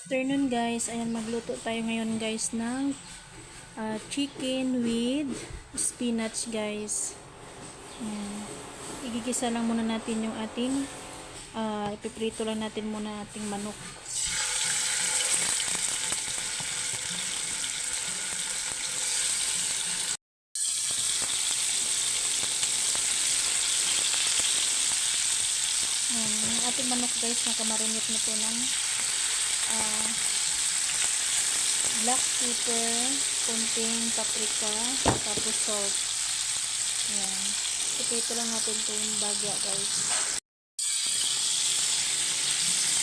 Afternoon guys, ayan magluto tayo ngayon guys ng chicken with spinach guys. Ayan. Igigisa lang muna natin yung ating ipiprito lang natin muna ating manok. Ayan, yung ating manok guys, nakamarinate na po ng black pepper, konting paprika, tapos salt. Ayan. Iprito lang natin ito yung bagya guys.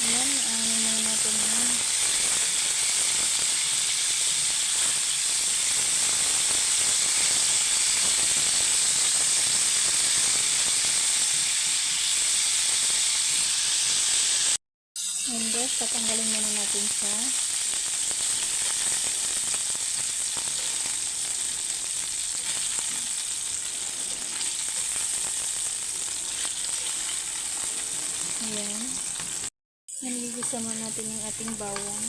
Ayan, ano na natin yan. Ayan guys, tatanggalin muna natin siya. Ayan. Nalilisa mo natin yung ating bawang.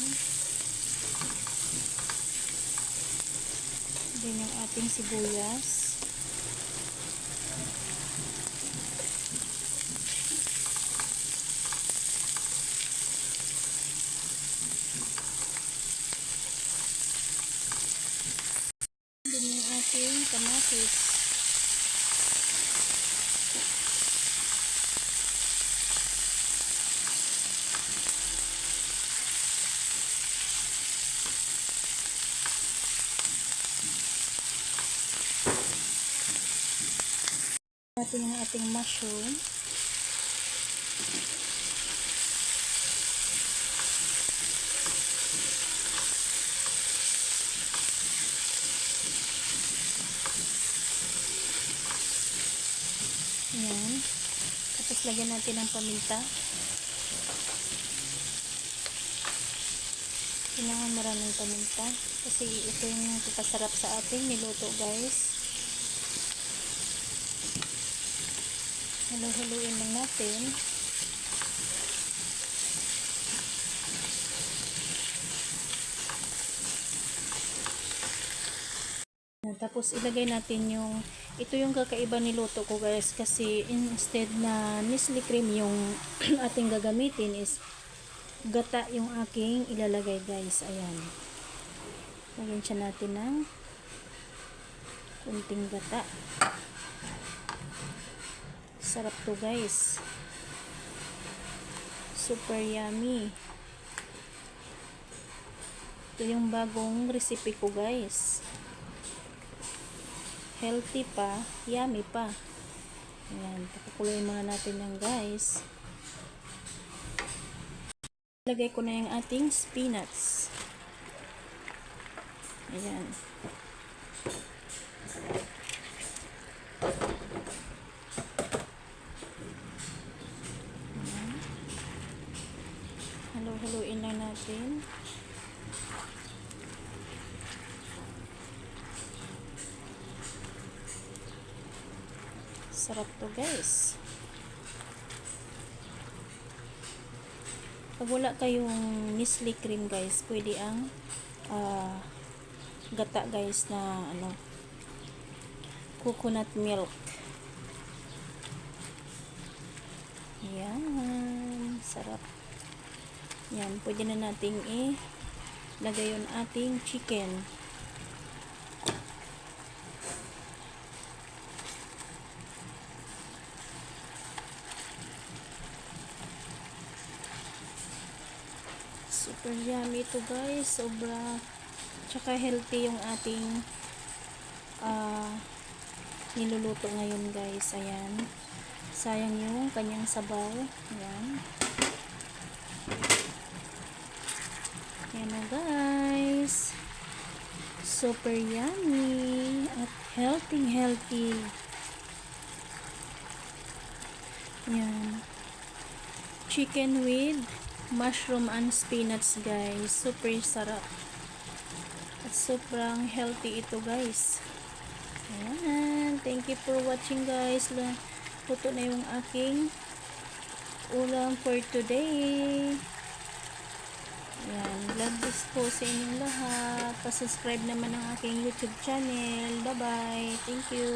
Then yung ating sibuyas. Then yung ating kamatis. Natin yung ating mushroom. Ayan. Tapos lagyan natin ng paminta. Kailangan maraming paminta kasi ito yung papasarap sa ating niluto guys. Halo-haluin lang natin. Tapos ilagay natin ito yung kakaiba niluto ko guys, kasi instead na Nestle cream yung ating gagamitin is gata yung aking ilalagay guys. Ayan. Lagyan siya natin ng kunting gata. Sarap to guys. Super yummy. Ito yung bagong recipe ko guys. Healthy pa, yummy pa. Ayan, pakukuloyin muna natin yan guys. Lagay ko na yung ating spinach. Ayan. Halo-haloin lang natin. Sarap to guys. Pag wala kayong Nestle cream guys, pwede ang gata guys na coconut milk. Yan, sarap. Yan, pwede na nating ilagay yung ating chicken. Super yummy ito guys, sobra. Tsaka healthy yung ating niluluto ngayon guys. Ayan. Sayang yung kanyang sabaw. Ayan. Ayan na guys. Super yummy at healthy. Ayan. Chicken with mushroom and spinach guys. Super sarap. At sobrang healthy ito guys. Ayan. Thank you for watching guys. Luto na yung aking ulam for today. Ayan. God bless po sa inyong lahat. Pa-subscribe naman ang aking YouTube channel. Bye-bye. Thank you.